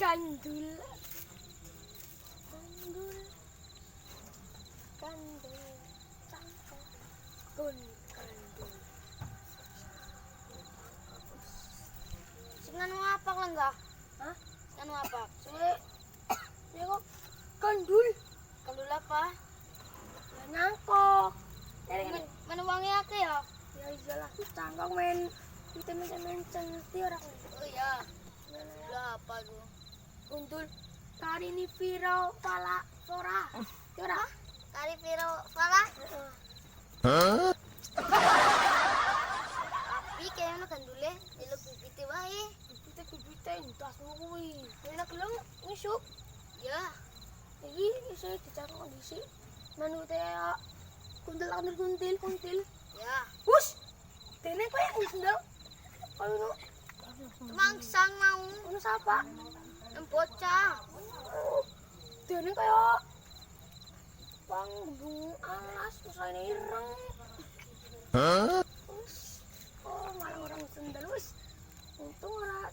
Gandul. Gandul. Gandul. Cangkok. Gandul. Nganu apa lah enggak? Hah? Nganu apa? Ini kok gandul. Gandul apa? Ya nyangkok. Mana uangnya akeh ya? Ya iyalah, cangkok main vitamin ngerti orang. Oh iya. Gandul apa tuh? Gandul Carinifera fora. Ora? Carinifera fora? Heeh. Tapi kayaknya gandule ilok bibite wae. Bibite entas kuwi. Enak lem ngisuk. Ya, Iki isih dicangkok dhisik. Manute kuntil. ya. Wus. Dene koyo ngundel. Koyo no. Mangsang mau Ono sapa? bocah. Dene koyo panggung alas terus ini ireng. Oh, malah orang sendal wis. Untung ora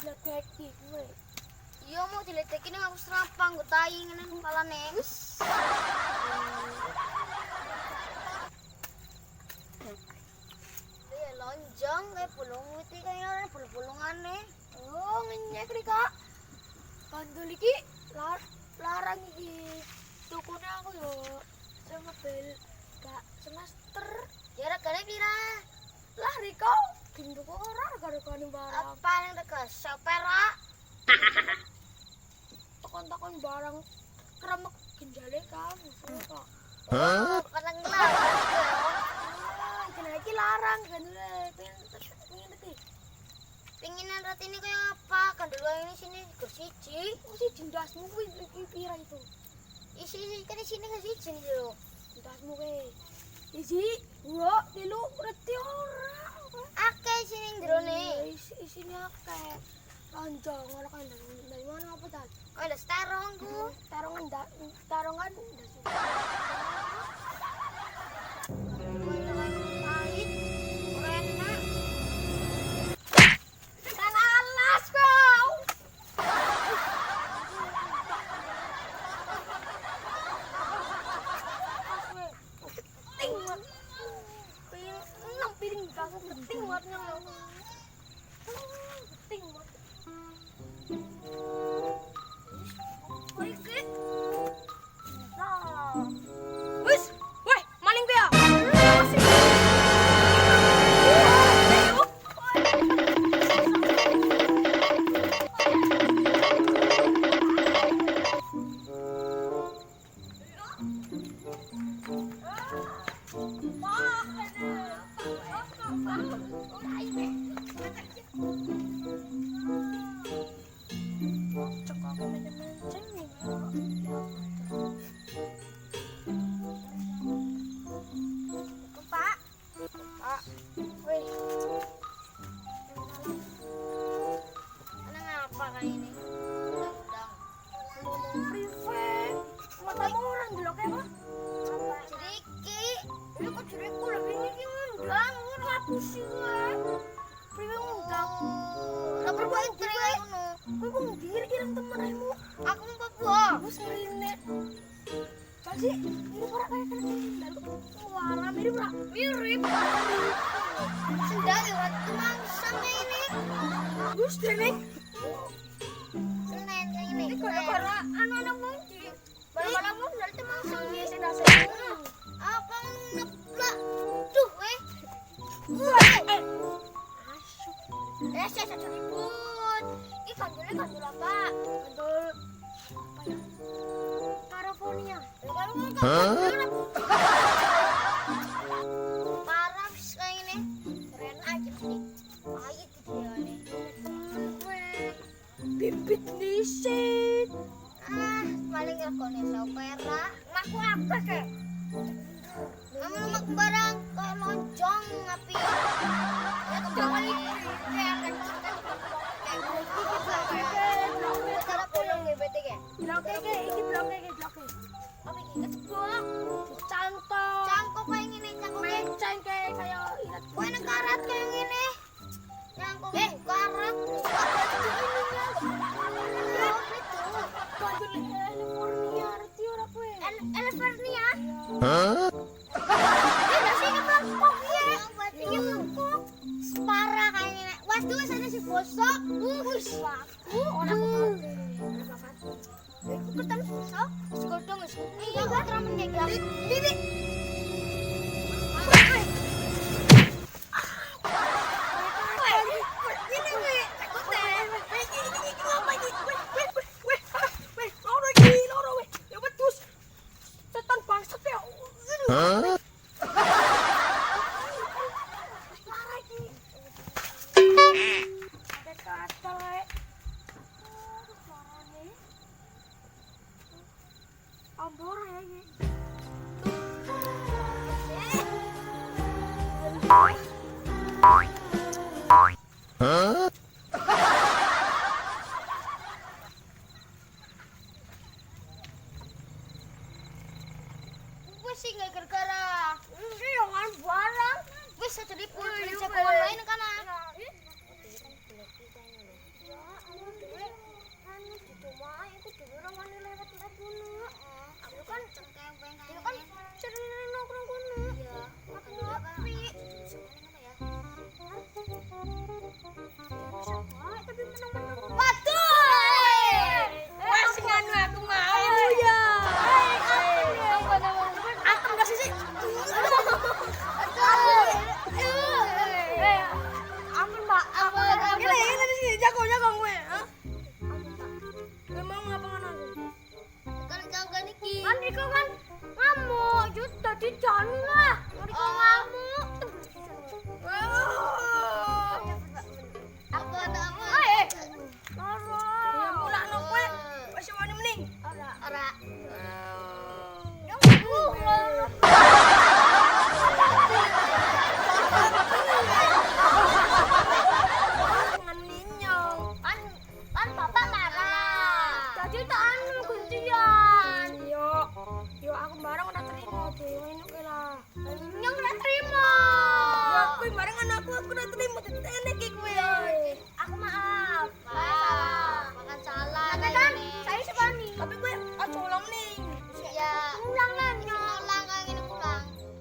ledeki kowe. Iya mau diledeki ning aku serapang nggo tai ngene kepalane. Ya lonjong kayak bulung witi kaya bulung-bulungane. Oh, ngenyek nih kak. Bandul iki larang iki. Tukune aku yo sama bel gak semester. Ya regane pira? Lah Riko, genduk ora gara-gara barang. Apa yang dekat sopera? Takon-takon barang kremek ginjale kamu kok. Oh, kadang larang. Kena iki larang gandule pengen iki. Penginan roti ini kayak apa? Kandel wae ini sini go siji. Mesti jendasmu kuwi iki pira itu? Isi kan di sini ke siji nih lho. Jendasmu kuwi. Isi, dua, tilu, reti ora. Akeh sini ndrone. Isine akeh. Lonjong ora kan dari mana apa tadi? Oh, ada starongku. Tarongan Pahit. Enak. kan alas kau. Keting mat. Piring gas keting matnya. Keting mat. Oke. Nah. Wis, weh, maling ku ya. Pak. Pak, weh, Ana ngapa kayak ini? Udang. ngomong privat. Matamu orang delok ya, Pak? Ceriki. Ini kok jeriku lebih ini ngundang, ngapus sih gue. Privat ngundang. Lah berbuat cerai ngono. Gue kok ngirim temenmu. Aku mau buah. Gue selinet. Pasti ini ora kayak lalu warna mirip ora? Mirip. Sendal lewat mangsang kayak ini. Gus dene. Senen kayak ini. Ini gara-gara anak-anak mungkin. Bala-bala mau dari mangsang biasa dasar. Apa ngeplak? Duh, weh. Asyik. Saya ribut. Ini kandul apa? Kandul apa ya? California. Parah kayak ini. Keren aja sih. Pahit gitu ya nih. Bibit disit. Paling rekone sopera. Aku apa kek? Kamu mak barang kayak lonjong ngapi. Ya kembali. Cara pulang gebet ya. Bloke iki bloke. Apa iki kecebok? Cangkok. Cangkok kayak gini, cangkok Menceng kayak ilat. kowe nang karat kayak gini. Cangkok karat. Wis aku ora kok. Iku ketan susah. Segodong wis. Iya, ora menyek ya. Bibi. Ambor ya ini. Wis sing gara-gara. Ini yang barang. Wis aja dipul cek online kan.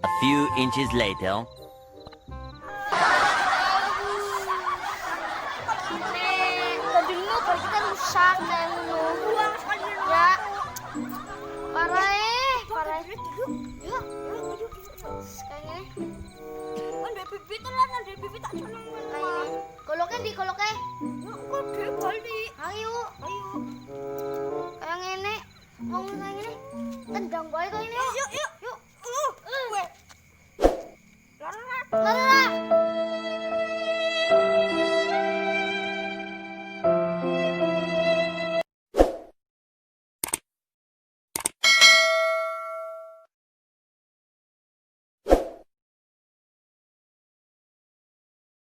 A few inches later. Tadi lu baru kita rusak kayak ngono. Buang sekalian. Ya. Parah. Yuk. Kayak gini. Kan dari bibit lah, kan dari bibit tak seneng. Kayak gini. Koloknya di koloknya. Ya kok dia bali. Ayo. Kayak ngene. Ngomong kayak gini. Tendang bae kayak ini.